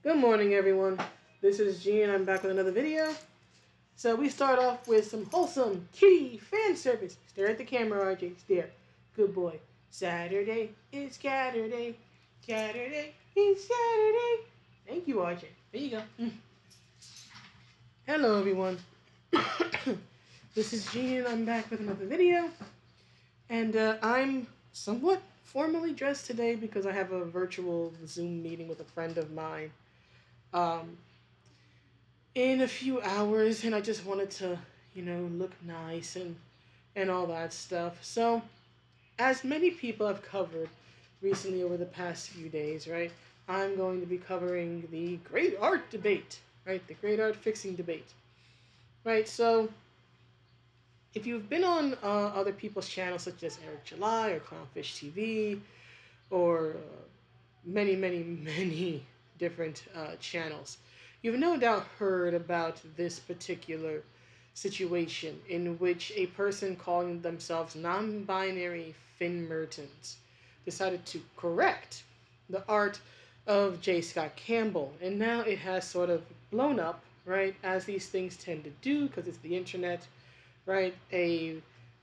Good morning, everyone. This is G, and I'm back with another video. So we start off with some wholesome kitty fan service. Stare at the camera, RJ. Stare. Good boy. Saturday is Saturday. Saturday is Saturday. Thank you, RJ. There you go. Hello, everyone. This is G, and I'm back with another video. And I'm somewhat formally dressed today because I have a virtual Zoom meeting with a friend of mine. In a few hours, and I just wanted to, look nice and all that stuff. So, as many people have covered recently over the past few days, right? I'm going to be covering the great art debate, right? The great art fixing debate, right? So, if you've been on other people's channels such as Eric July or Clownfish TV or many, many, many different channels, you've no doubt heard about this particular situation in which a person calling themselves non-binary Finn Mertens decided to correct the art of J. Scott Campbell. And now it has sort of blown up, right, as these things tend to do because it's the internet, right? A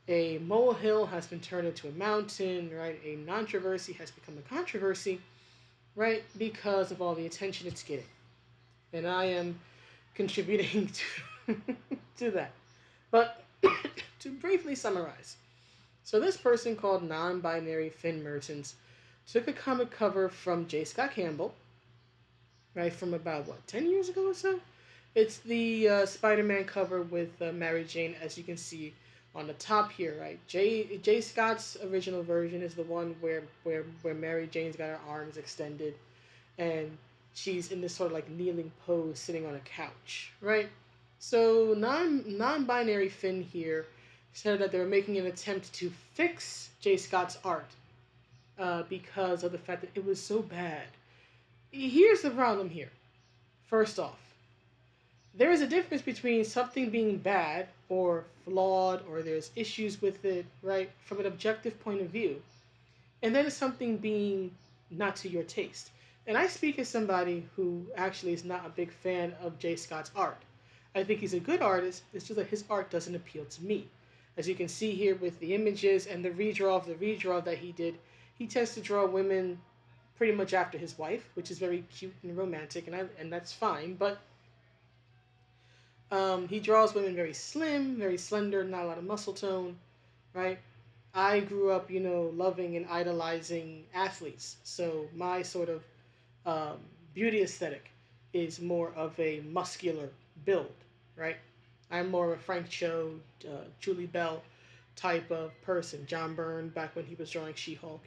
molehill has been turned into a mountain, right? A controversy has become a controversy, right? Because of all the attention it's getting. And I am contributing to that. But to briefly summarize, so this person called non-binary Finn Mertens took a comic cover from J. Scott Campbell, right, from about, 10 years ago or so? It's the Spider-Man cover with Mary Jane, as you can see on the top here, right? J. Scott's original version is the one where Mary Jane's got her arms extended, and she's in this sort of like kneeling pose, sitting on a couch, right? So non-binary Finn here said that they were making an attempt to fix J. Scott's art because of the fact that it was so bad. Here's the problem here. First off, there is a difference between something being bad or flawed or there's issues with it, right, from an objective point of view, and then something being not to your taste. And I speak as somebody who actually is not a big fan of J. Scott's art. I think he's a good artist, it's just that his art doesn't appeal to me. As you can see here with the images and the redraw that he did, he tends to draw women pretty much after his wife, which is very cute and romantic, and that's fine, but he draws women very slim, very slender, not a lot of muscle tone, right? I grew up, loving and idolizing athletes. So my sort of beauty aesthetic is more of a muscular build, right? I'm more of a Frank Cho, Julie Bell type of person. John Byrne back when he was drawing She-Hulk,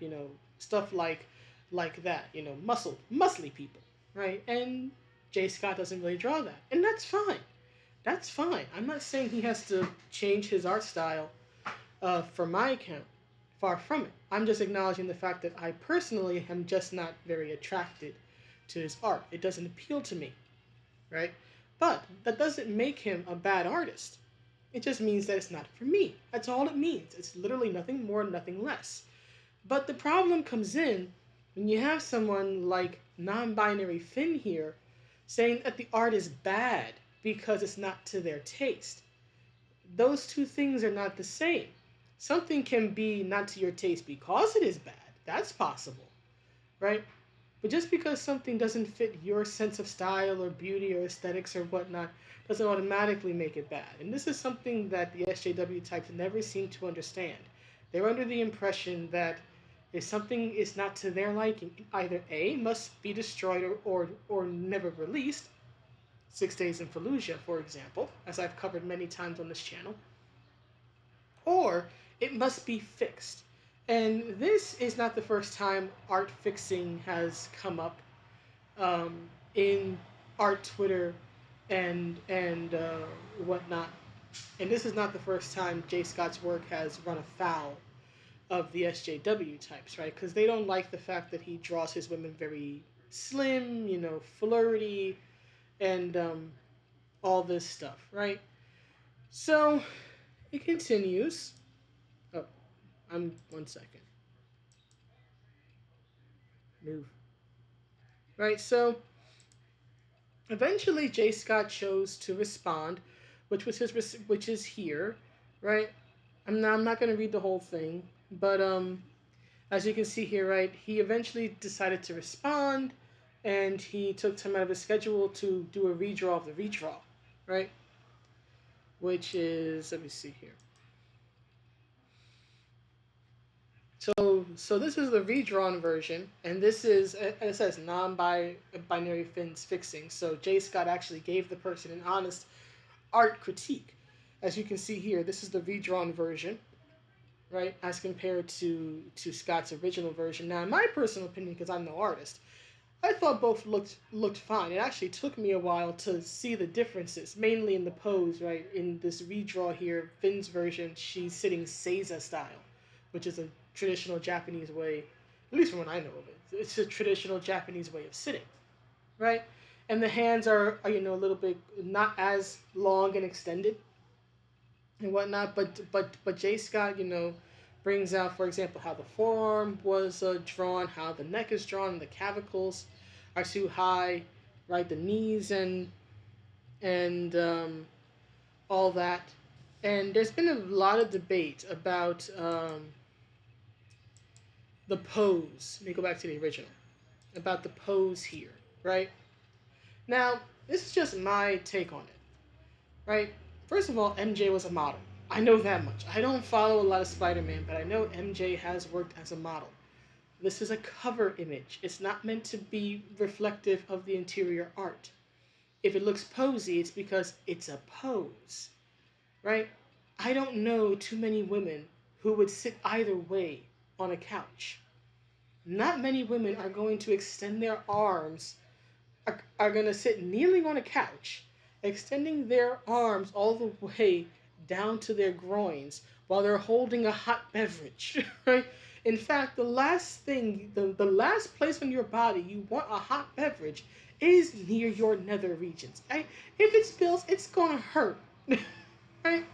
stuff like that, muscly people, right? And J. Scott doesn't really draw that, and that's fine. That's fine. I'm not saying he has to change his art style for my account. Far from it. I'm just acknowledging the fact that I personally am just not very attracted to his art. It doesn't appeal to me, right? But that doesn't make him a bad artist. It just means that it's not for me. That's all it means. It's literally nothing more, nothing less. But the problem comes in when you have someone like non-binary Finn here saying that the art is bad because it's not to their taste. Those two things are not the same. Something can be not to your taste because it is bad. That's possible, right? But just because something doesn't fit your sense of style or beauty or aesthetics or whatnot doesn't automatically make it bad. And this is something that the SJW types never seem to understand. They're under the impression that if something is not to their liking, it either A, must be destroyed or never released, 6 Days in Fallujah, for example, as I've covered many times on this channel, or it must be fixed. And this is not the first time art fixing has come up in art Twitter and whatnot. And this is not the first time J. Scott's work has run afoul of the SJW types, right? Because they don't like the fact that he draws his women very slim, flirty, and all this stuff, right? So it continues. Oh, I'm 1 second. Move. Right, so Eventually, J. Scott chose to respond, which is here, right? I'm not going to read the whole thing, but as you can see here, right, he eventually decided to respond, and he took time out of his schedule to do a redraw of the redraw, right? Which is, let me see here. So this is the redrawn version, and this is, it says non-binary fins fixing. So J. Scott actually gave the person an honest art critique. As you can see here, this is the redrawn version, right, as compared to Scott's original version. Now, in my personal opinion, because I'm no artist, I thought both looked fine. It actually took me a while to see the differences, mainly in the pose, right? In this redraw here, Finn's version, she's sitting Seiza style, which is a traditional Japanese way, at least from what I know of it. It's a traditional Japanese way of sitting, right? And the hands are a little bit not as long and extended and whatnot, but J. Scott, brings out, for example, how the forearm was drawn, how the neck is drawn, the clavicles are too high, right? The knees and all that. And there's been a lot of debate about the pose. Let me go back to the original. About the pose here, right? Now, this is just my take on it, right? First of all, MJ was a model. I know that much. I don't follow a lot of Spider Man, but I know MJ has worked as a model. This is a cover image. It's not meant to be reflective of the interior art. If it looks posy, it's because it's a pose, right? I don't know too many women who would sit either way on a couch. Not many women are going to extend their arms, are going to sit kneeling on a couch, extending their arms all the way down to their groins while they're holding a hot beverage, right? In fact, the last place on your body you want a hot beverage is near your nether regions. Right? If it spills, it's gonna hurt, right?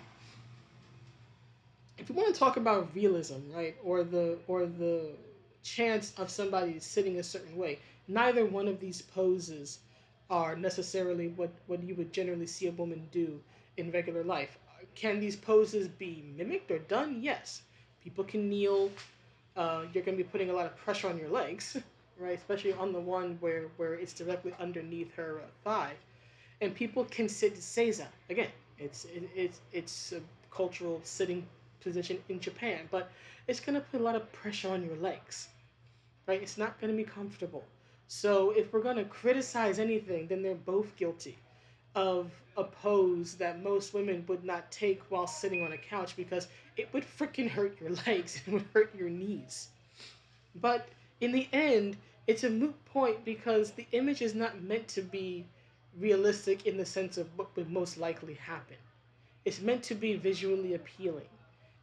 If you want to talk about realism, right, or the chance of somebody sitting a certain way, neither one of these poses are necessarily what you would generally see a woman do in regular life. Can these poses be mimicked or done? Yes. People can kneel. You're going to be putting a lot of pressure on your legs, right? Especially on the one where it's directly underneath her thigh. And people can sit seiza. Again, it's a cultural sitting position in Japan, but it's gonna put a lot of pressure on your legs, right? It's not gonna be comfortable. So if we're gonna criticize anything, then they're both guilty of a pose that most women would not take while sitting on a couch because it would freaking hurt your legs, it would hurt your knees. But in the end, it's a moot point because the image is not meant to be realistic in the sense of what would most likely happen. It's meant to be visually appealing.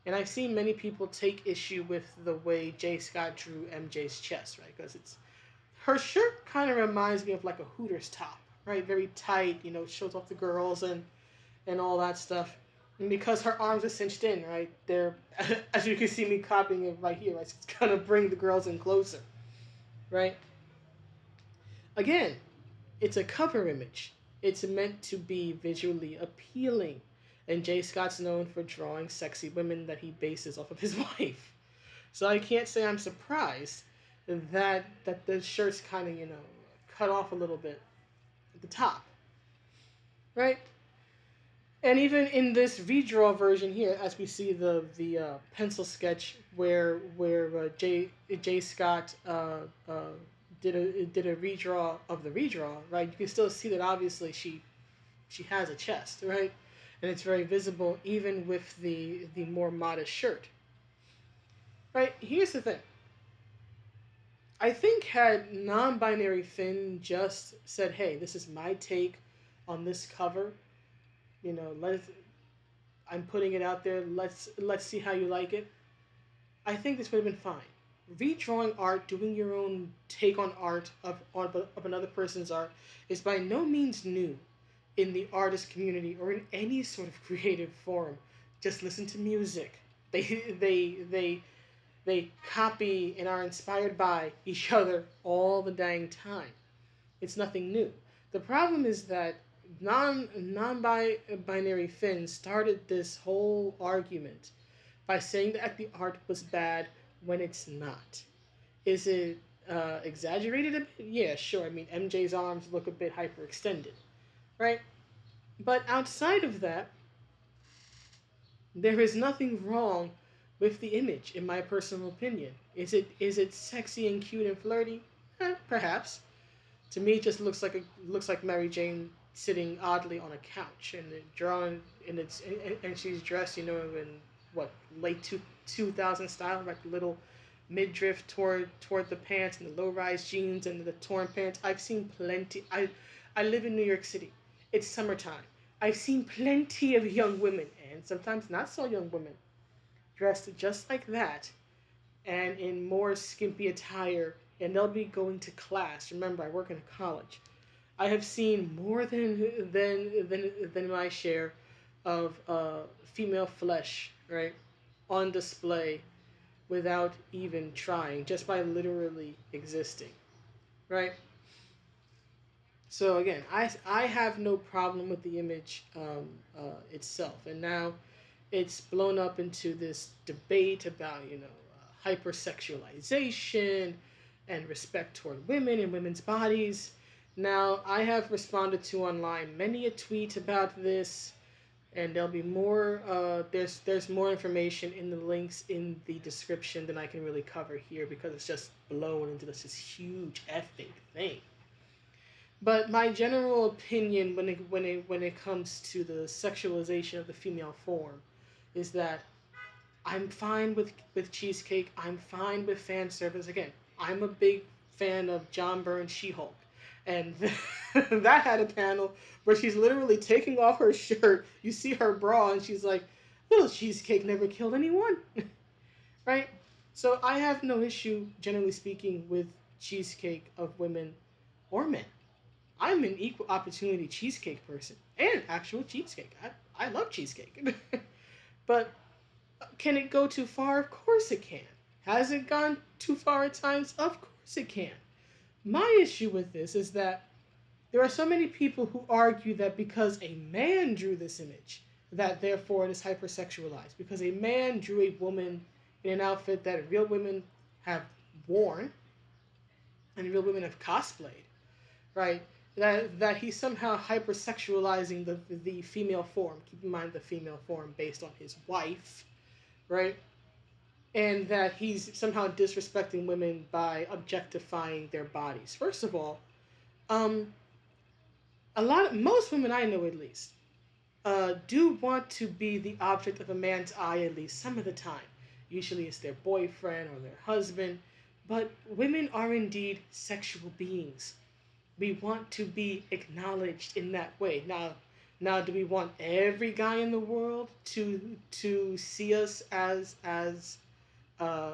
And I've seen many people take issue with the way J. Scott drew MJ's chest, right? Because it's her shirt kind of reminds me of like a Hooters top, right? Very tight, shows off the girls and all that stuff. And because her arms are cinched in, right? They're as you can see me copying it right here, right? So it's gonna bring the girls in closer, right? Again, it's a cover image. It's meant to be visually appealing. And Jay Scott's known for drawing sexy women that he bases off of his wife. So I can't say I'm surprised that the shirt's kind of, cut off a little bit at the top, right? And even in this redraw version here, as we see the pencil sketch where J Scott did a redraw of the redraw, right? You can still see that obviously she has a chest, right? And it's very visible even with the more modest shirt, right? Here's the thing. I think had non-binary Finn just said, "Hey, this is my take on this cover. Let's I'm putting it out there. Let's see how you like it." I think this would have been fine. Redrawing art, doing your own take on art of another person's art, is by no means new in the artist community or in any sort of creative forum. Just listen to music. They they they they copy and are inspired by each other all the dang time. It's nothing new. The problem is that non binary Finn started this whole argument by saying that the art was bad when it's not. Is it exaggerated a bit? Yeah, sure. I mean, MJ's arms look a bit hyperextended, right? But outside of that, there is nothing wrong with the image, in my personal opinion. Is it sexy and cute and flirty? Perhaps. To me, it just looks like Mary Jane sitting oddly on a couch and it drawn and she's dressed, in what late 2000 style, like little midriff toward the pants and the low rise jeans and the torn pants. I've seen plenty. I live in New York City. It's summertime. I've seen plenty of young women and sometimes not so young women dressed just like that and in more skimpy attire, and they'll be going to class. Remember, I work in a college. I have seen more than my share of female flesh, right, on display without even trying, just by literally existing, right? So again, I have no problem with the image itself, and now it's blown up into this debate about hypersexualization and respect toward women and women's bodies. Now I have responded to online many a tweet about this, and there'll be more. There's more information in the links in the description than I can really cover here because it's just blown into this huge effing thing. But my general opinion when it comes to the sexualization of the female form is that I'm fine with cheesecake. I'm fine with fan service. Again, I'm a big fan of John Byrne's She-Hulk, and that had a panel where she's literally taking off her shirt. You see her bra, and she's like, "Little cheesecake never killed anyone," right? So I have no issue, generally speaking, with cheesecake of women or men. I'm an equal opportunity cheesecake person and actual cheesecake. I love cheesecake. But can it go too far? Of course it can. Has it gone too far at times? Of course it can. My issue with this is that there are so many people who argue that because a man drew this image, that therefore it is hypersexualized. Because a man drew a woman in an outfit that real women have worn and real women have cosplayed, right? That he's somehow hypersexualizing the female form. Keep in mind the female form based on his wife, right? And that he's somehow disrespecting women by objectifying their bodies. First of all, um, most women I know at least do want to be the object of a man's eye at least some of the time. Usually it's their boyfriend or their husband, but women are indeed sexual beings. We want to be acknowledged in that way. Now, do we want every guy in the world to see us as uh,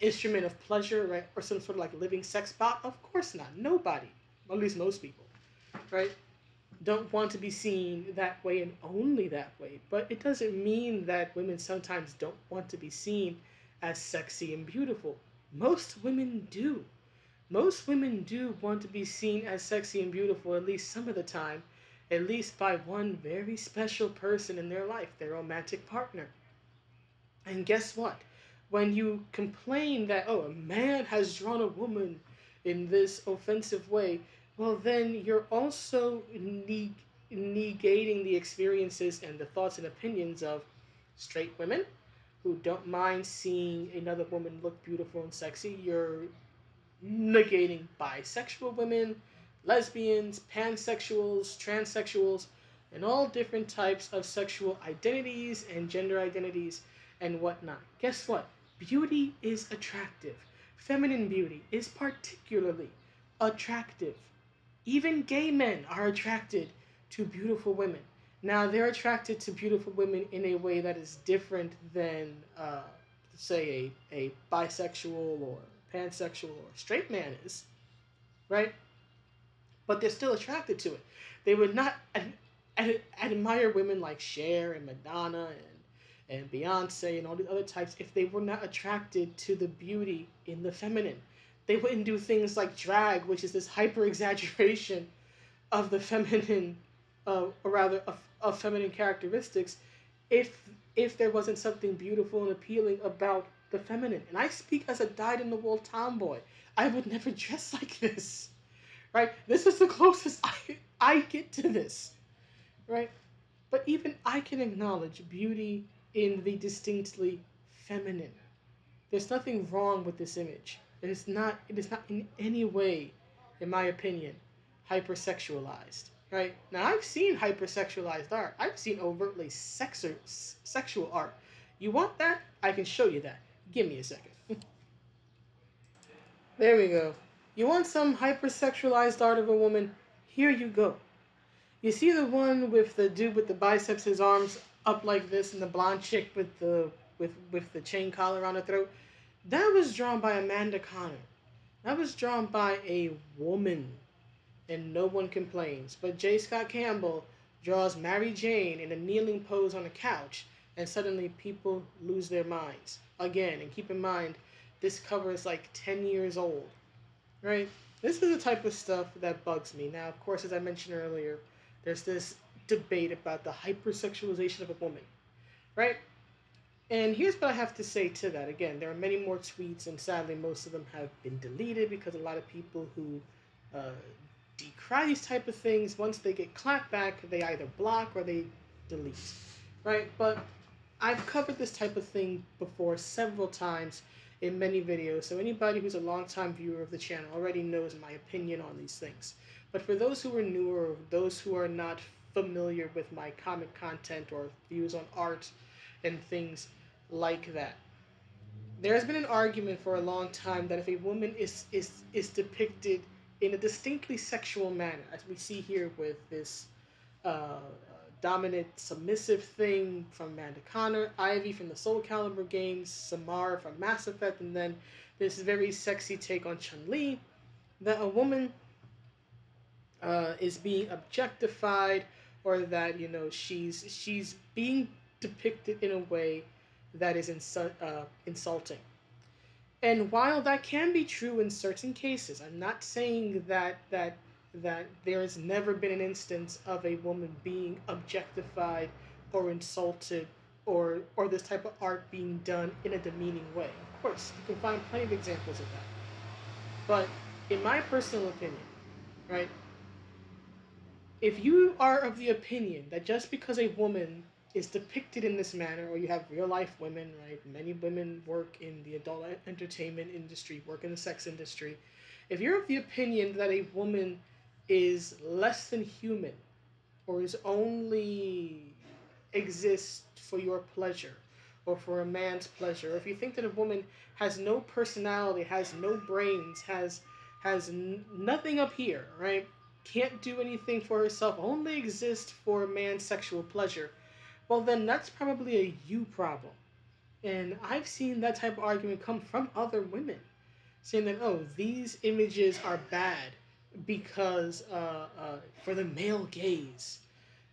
instrument of pleasure, right, or some sort of like living sex bot? Of course not. Nobody, at least most people, right, don't want to be seen that way and only that way. But it doesn't mean that women sometimes don't want to be seen as sexy and beautiful. Most women do. Most women do want to be seen as sexy and beautiful at least some of the time, at least by one very special person in their life, their romantic partner. And guess what? When you complain that, oh, a man has drawn a woman in this offensive way, well, then you're also negating the experiences and the thoughts and opinions of straight women who don't mind seeing another woman look beautiful and sexy. You're negating bisexual women, lesbians, pansexuals, transsexuals, and all different types of sexual identities and gender identities and whatnot. Guess what? Beauty is attractive. Feminine beauty is particularly attractive. Even gay men are attracted to beautiful women. Now, they're attracted to beautiful women in a way that is different than, say, a bisexual or pansexual or straight man is, right? But they're still attracted to it. They would not admire women like Cher and Madonna and Beyonce and all the other types if they were not attracted to the beauty in the feminine. They wouldn't do things like drag, which is this hyper exaggeration of the feminine, or rather of feminine characteristics, if there wasn't something beautiful and appealing about the feminine. And I speak as a dyed-in-the-wool tomboy. I would never dress like this, right? This is the closest I get to this, right? But even I can acknowledge beauty in the distinctly feminine. There's nothing wrong with this image. It is not in any way, in my opinion, hypersexualized. Right? Now I've seen hypersexualized art. I've seen overtly sexual art. You want that? I can show you that. Give me a second. There we go. You want some hypersexualized art of a woman? Here you go. You see the one with the dude with the biceps, his arms up like this, and the blonde chick with the chain collar on her throat? That was drawn by Amanda Connor. That was drawn by a woman, and no one complains. But J. Scott Campbell draws Mary Jane in a kneeling pose on a couch, and suddenly people lose their minds. Again, and keep in mind, this cover is like 10 years old, right? This is the type of stuff that bugs me. Now, of course, as I mentioned earlier, there's this debate about the hypersexualization of a woman, right? And here's what I have to say to that. Again, there are many more tweets, and sadly, most of them have been deleted because a lot of people who uh, decry these type of things, once they get clapped back, they either block or they delete, right? But I've covered this type of thing before several times in many videos, so anybody who's a longtime viewer of the channel already knows my opinion on these things. But for those who are newer, or those who are not familiar with my comic content or views on art and things like that. There has been an argument for a long time that if a woman is depicted in a distinctly sexual manner, as we see here with this dominant, submissive thing from Amanda Connor, Ivy from the Soul Calibur games, Samara from Mass Effect, and then this very sexy take on Chun-Li, that a woman is being objectified, or that she's being depicted in a way that is insulting. And while that can be true in certain cases, I'm not saying that there has never been an instance of a woman being objectified or insulted, or this type of art being done in a demeaning way. Of course, you can find plenty of examples of that. But in my personal opinion, right, if you are of the opinion that just because a woman is depicted in this manner, or you have real life women, right? Many women work in the adult entertainment industry, work in the sex industry. If you're of the opinion that a woman is less than human, or is only exists for your pleasure, or for a man's pleasure, or if you think that a woman has no personality, has no brains, has nothing up here, right? Can't do anything for herself, only exists for a man's sexual pleasure, well, then that's probably a you problem. And I've seen that type of argument come from other women, saying that, oh, these images are bad because for the male gaze.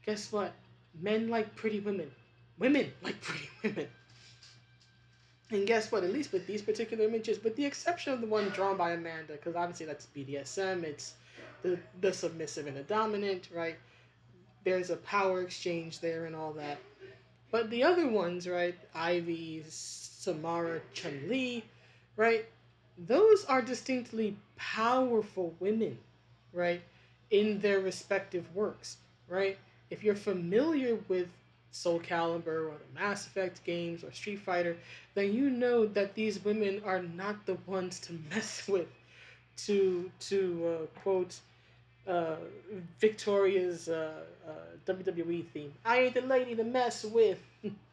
Guess what? Men like pretty women. Women like pretty women. And guess what? At least with these particular images, with the exception of the one drawn by Amanda, because obviously that's BDSM, it's the submissive and the dominant, right? There's a power exchange there and all that. But the other ones, right? Ivy, Samara, Chun Li, right? Those are distinctly powerful women, right? In their respective works, right? If you're familiar with Soul Calibur or the Mass Effect games or Street Fighter, then you know that these women are not the ones to mess with. To quote uh, Victoria's WWE theme, "I ain't the lady to mess with,"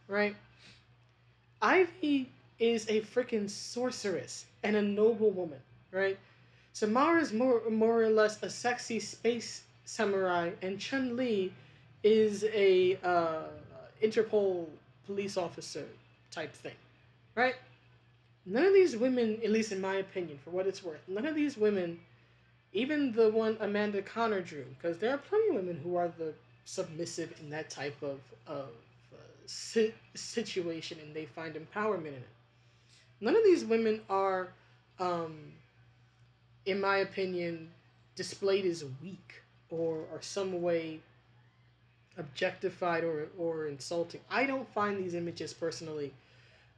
right? Ivy is a freaking sorceress and a noble woman, right? Samara is more or less a sexy space samurai, and Chun Li is a Interpol police officer type thing, right? None of these women, at least in my opinion, for what it's worth, none of these women, even the one Amanda Connor drew, because there are plenty of women who are the submissive in that type of situation, and they find empowerment in it. None of these women are um, in my opinion, displayed as weak or some way objectified or insulting. I don't find these images personally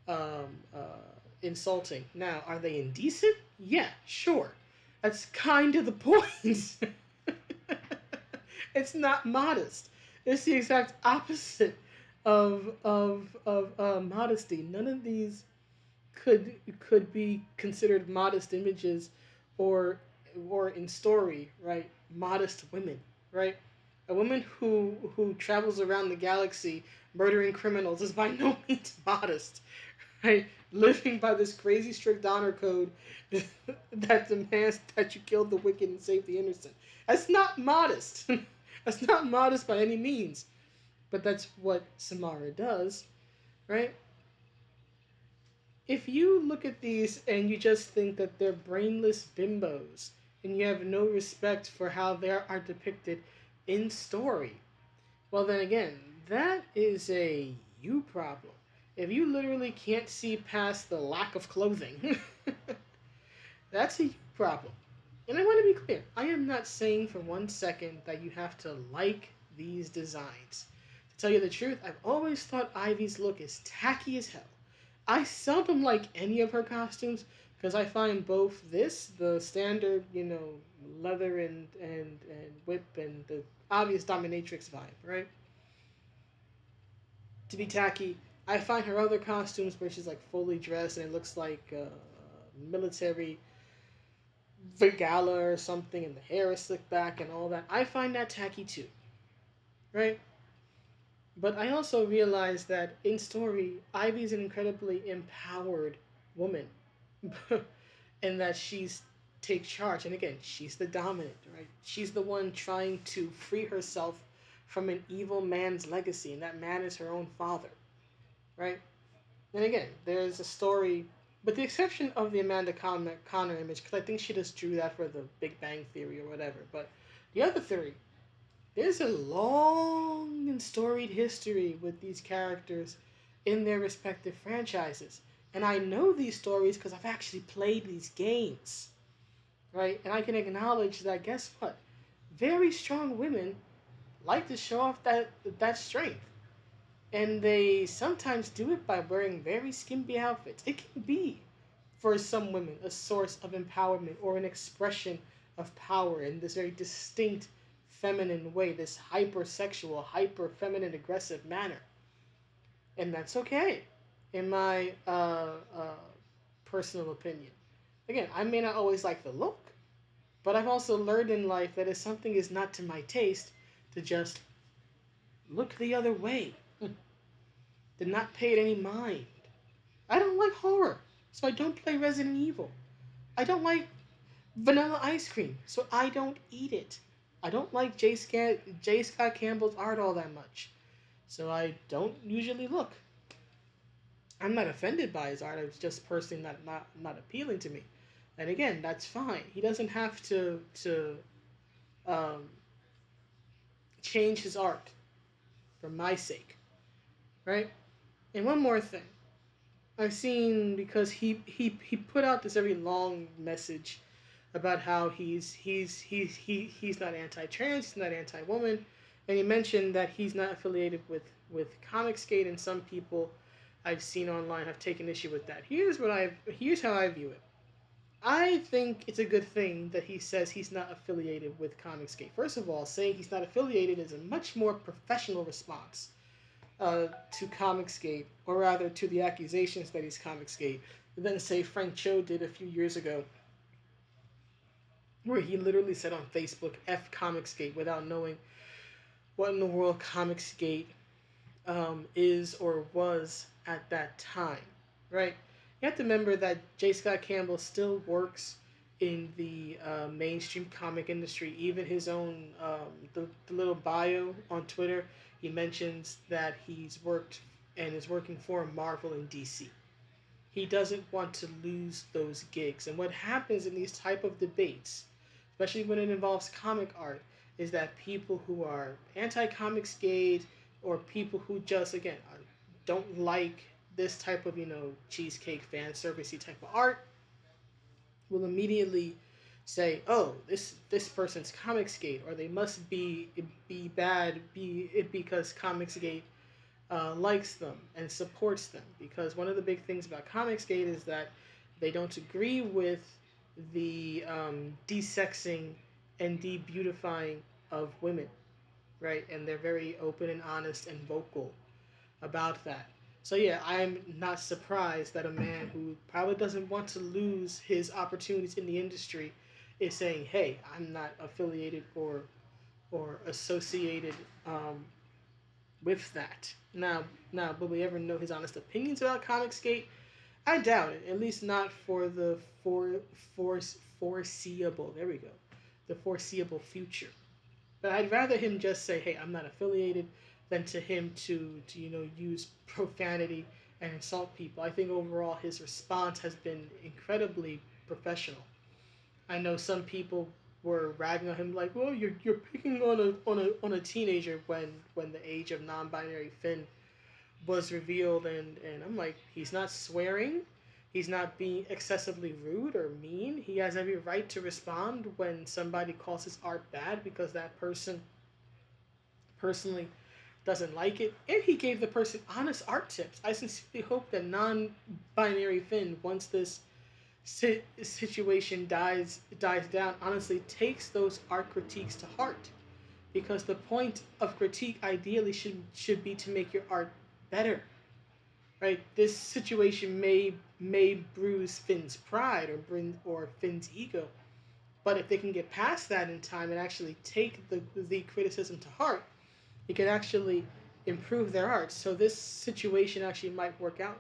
um, uh, insulting. Now, are they indecent? Yeah, sure. That's kind of the point. It's not modest. It's the exact opposite of modesty. None of these could be considered modest images, or in story, right? Modest women, right? A woman who travels around the galaxy murdering criminals is by no means modest, right? Living by this crazy strict honor code that demands that you kill the wicked and save the innocent. That's not modest. That's not modest by any means. But that's what Samara does, right? If you look at these and you just think that they're brainless bimbos and you have no respect for how they are depicted in story, well, then again, that is a you problem. If you literally can't see past the lack of clothing, that's a you problem. And I want to be clear, I am not saying for one second that you have to like these designs. To tell you the truth, I've always thought Ivy's look is tacky as hell. I seldom like any of her costumes because I find both this, the standard, leather and whip, and the obvious dominatrix vibe, right, to be tacky. I find her other costumes where she's like fully dressed and it looks like military gala or something, and the hair is slicked back and all that. I find that tacky too, right? But I also realize that in story, Ivy's an incredibly empowered woman, and that she's takes charge. And again, she's the dominant, right? She's the one trying to free herself from an evil man's legacy, and that man is her own father, right? And again, there's a story, with the exception of the Connor image, because I think she just drew that for the Big Bang Theory or whatever. But the other theory, there's a long and storied history with these characters in their respective franchises. And I know these stories because I've actually played these games, right? And I can acknowledge that, guess what? Very strong women like to show off that strength. And they sometimes do it by wearing very skimpy outfits. It can be, for some women, a source of empowerment or an expression of power in this very distinct feminine way, this hypersexual, hyper feminine, aggressive manner. And that's okay, in my personal opinion. Again, I may not always like the look, but I've also learned in life that if something is not to my taste, to just look the other way, to not pay it any mind. I don't like horror, so I don't play Resident Evil. I don't like vanilla ice cream, so I don't eat it. I don't like J. Scott Campbell's art all that much, so I don't usually look. I'm not offended by his art. It's just personally not appealing to me. And again, that's fine. He doesn't have to um, change his art for my sake, right? And one more thing, I've seen, because he put out this very long message about how he's not anti-trans, he's not anti-woman, and he mentioned that he's not affiliated with Comicsgate, and some people I've seen online have taken issue with that. Here's how I view it. I think it's a good thing that he says he's not affiliated with Comicsgate. First of all, saying he's not affiliated is a much more professional response to Comicsgate, or rather to the accusations that he's Comicsgate, than say Frank Cho did a few years ago, where he literally said on Facebook, F Comicsgate, without knowing what in the world Comicsgate is or was at that time, right? You have to remember that J. Scott Campbell still works in the mainstream comic industry. Even his own, the little bio on Twitter, he mentions that he's worked and is working for Marvel and DC. He doesn't want to lose those gigs. And what happens in these type of debates, especially when it involves comic art, is that people who are anti-Comicsgate, or people who just, again, don't like this type of cheesecake fan servicey type of art, will immediately say, "Oh, this person's Comicsgate," or they must be bad be it because Comicsgate likes them and supports them. Because one of the big things about Comicsgate is that they don't agree with the desexing and debeautifying of women, right? And they're very open and honest and vocal about that. So yeah, I'm not surprised that a man who probably doesn't want to lose his opportunities in the industry is saying, "Hey, I'm not affiliated or associated um, with that." Now, will we ever know his honest opinions about Comicsgate? I doubt it. At least not for the for foreseeable. There we go, the foreseeable future. But I'd rather him just say, "Hey, I'm not affiliated," than to him to use profanity and insult people. I think overall his response has been incredibly professional. I know some people were ragging on him like, "Well, you're picking on a teenager when the age of non-binary Finn was revealed," and I'm like, he's not swearing. He's not being excessively rude or mean. He has every right to respond when somebody calls his art bad because that person personally doesn't like it. And he gave the person honest art tips. I sincerely hope that non-binary Finn, once this situation dies down, honestly takes those art critiques to heart. Because the point of critique ideally should be to make your art better, right? This situation may bruise Finn's pride or Finn's ego, but if they can get past that in time and actually take the criticism to heart, it can actually improve their art. So this situation actually might work out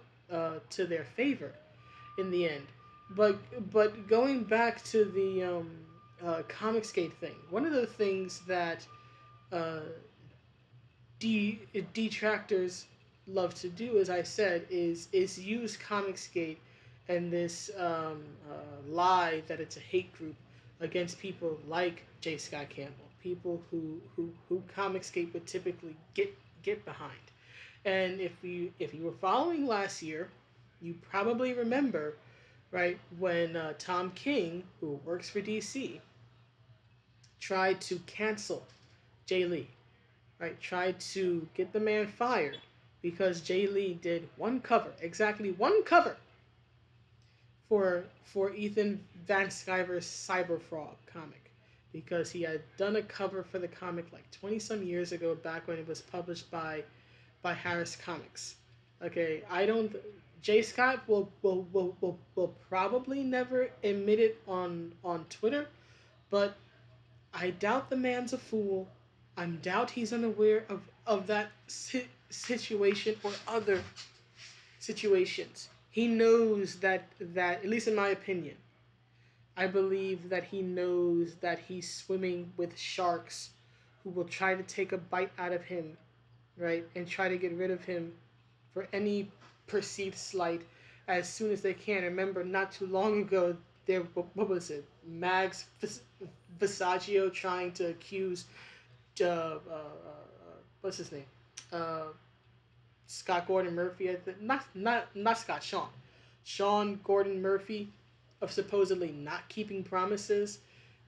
to their favor in the end. But going back to the Comicsgate thing, one of the things that uh, detractors love to do, as I said, is use Comicsgate and this lie that it's a hate group against people like J. Scott Campbell, people who Comicsgate would typically get behind. And if you were following last year, you probably remember, right, when Tom King, who works for DC, tried to cancel Jay Lee, right? Tried to get the man fired because Jay Lee did one cover, exactly one cover for Ethan Van Sciver's Cyberfrog comic, because he had done a cover for the comic like 20 some years ago, back when it was published by Harris Comics. Okay, I don't. J. Scott will probably never admit it on Twitter, but I doubt the man's a fool. I doubt he's unaware of that situation or other situations. He knows that, at least in my opinion, I believe that he knows that he's swimming with sharks who will try to take a bite out of him, right? And try to get rid of him for any perceived slight as soon as they can. Remember, not too long ago, there, what was it? Mags Visaggio trying to accuse what's his name? Uh, Scott Gordon Murphy. Not Scott. Sean Gordon Murphy, of supposedly not keeping promises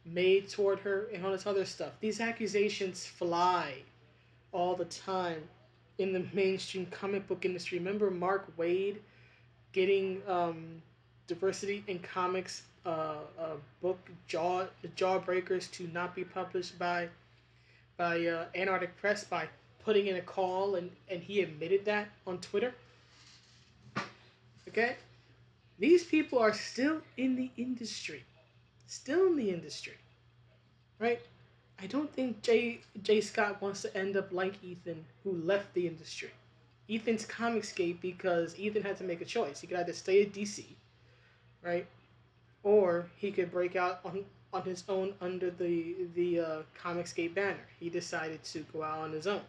made toward her and all this other stuff. These accusations fly all the time in the mainstream comic book industry. Remember Mark Waid getting diversity in comics book Jawbreakers to not be published by Antarctic Press by putting in a call, and he admitted that on Twitter. Okay, these people are still in the industry, still in the industry, right? I don't think J. Scott wants to end up like Ethan, who left the industry. Ethan's Comicsgate because Ethan had to make a choice. He could either stay at DC, right, or he could break out on his own under the Comicsgate banner. He decided to go out on his own,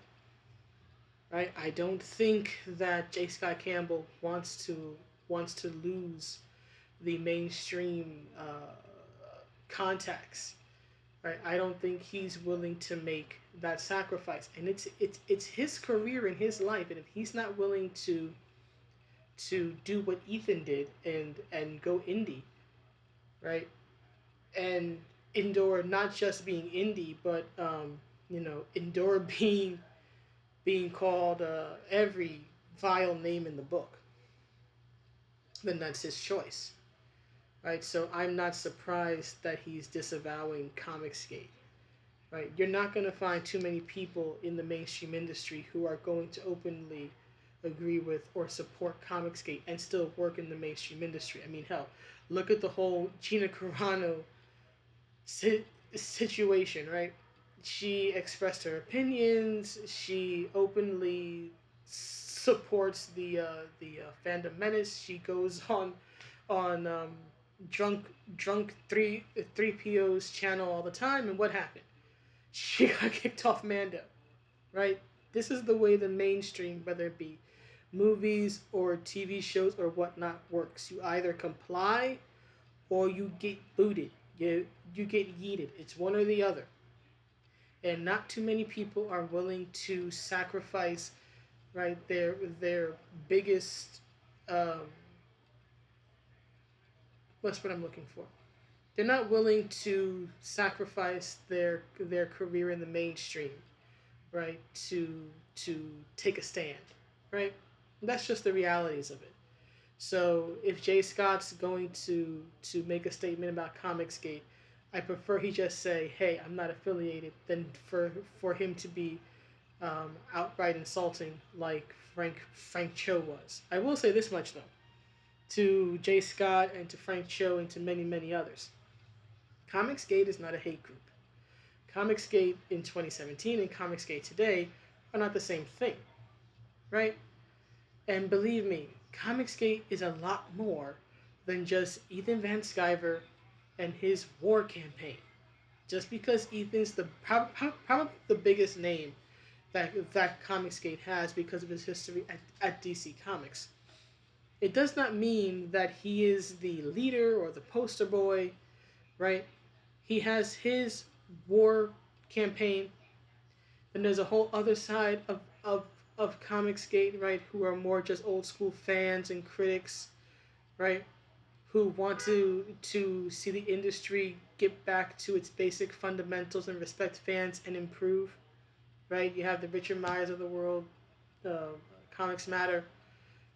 right? I don't think that J. Scott Campbell wants to lose the mainstream contacts, right? I don't think he's willing to make that sacrifice, and it's his career and his life, and if he's not willing to do what Ethan did and go indie, right? and Endor not just being indie, but Endor being called every vile name in the book, then that's his choice, right? So I'm not surprised that he's disavowing Comicsgate, right? You're not going to find too many people in the mainstream industry who are going to openly agree with or support Comicsgate and still work in the mainstream industry. I mean, hell, look at the whole Gina Carano si- situation, right? She expressed her opinions. She openly supports the fandom menace. She goes on drunk drunk three PO's channel all the time. And what happened? She got kicked off Mando, right? This is the way the mainstream, whether it be movies or TV shows or whatnot, works. You either comply or you get booted. You get yeeted. It's one or the other. And not too many people are willing to sacrifice, right, their biggest um, what's what I'm looking for. They're not willing to sacrifice their career in the mainstream, right, to take a stand, right? That's just the realities of it. So if Jay Scott's going to make a statement about Comicsgate, I prefer he just say, "Hey, I'm not affiliated," than for him to be outright insulting like Frank Cho was. I will say this much though, to Jay Scott and to Frank Cho and to many others, Comicsgate is not a hate group. Comicsgate in 2017 and Comicsgate today are not the same thing, right? And believe me, Comicsgate is a lot more than just Ethan Van Sciver and his war campaign. Just because Ethan's probably the biggest name that Comicsgate has because of his history at DC Comics, it does not mean that he is the leader or the poster boy, right? He has his war campaign. Then there's a whole other side of Comicsgate, right? Who are more just old school fans and critics, right? Who want to see the industry get back to its basic fundamentals and respect fans and improve, right? You have the Richard Myers of the world, uh, Comics Matter,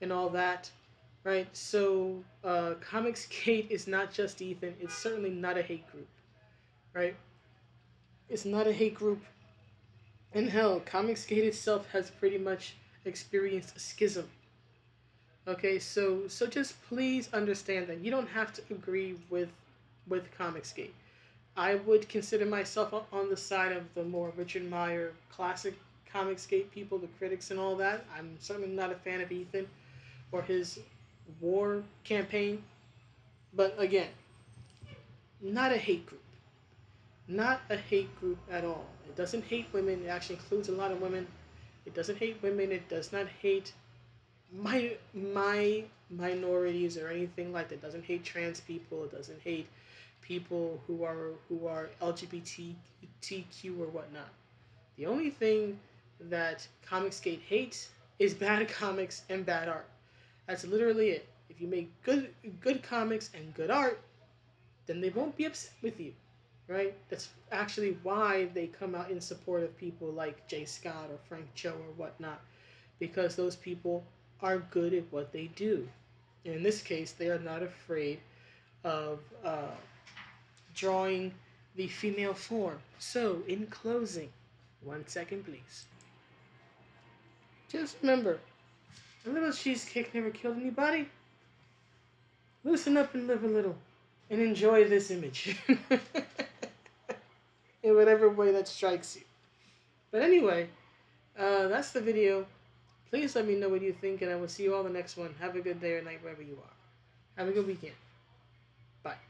and all that, right? So Comicsgate is not just Ethan. It's certainly not a hate group, right? It's not a hate group. And hell, Comicsgate itself has pretty much experienced a schism. Okay, so just please understand that you don't have to agree with Comicsgate. I would consider myself on the side of the more Richard Meyer classic Comicsgate people, the critics and all that. I'm certainly not a fan of Ethan or his war campaign. But again, not a hate group. Not a hate group at all. It doesn't hate women. It actually includes a lot of women. It doesn't hate women. It does not hate my minorities or anything like that. It doesn't hate trans people. It doesn't hate people who are LGBTQ or whatnot. The only thing that Comicsgate hates is bad comics and bad art. That's literally it. If you make good comics and good art, then they won't be upset with you, right? That's actually why they come out in support of people like Jay Scott or Frank Cho or whatnot, because those people are good at what they do. And in this case, they are not afraid of drawing the female form. So, in closing, 1 second, please. Just remember, a little cheesecake never killed anybody. Loosen up and live a little, and enjoy this image in whatever way that strikes you. But anyway, that's the video. Please let me know what you think, and I will see you all in the next one. Have a good day or night wherever you are. Have a good weekend. Bye.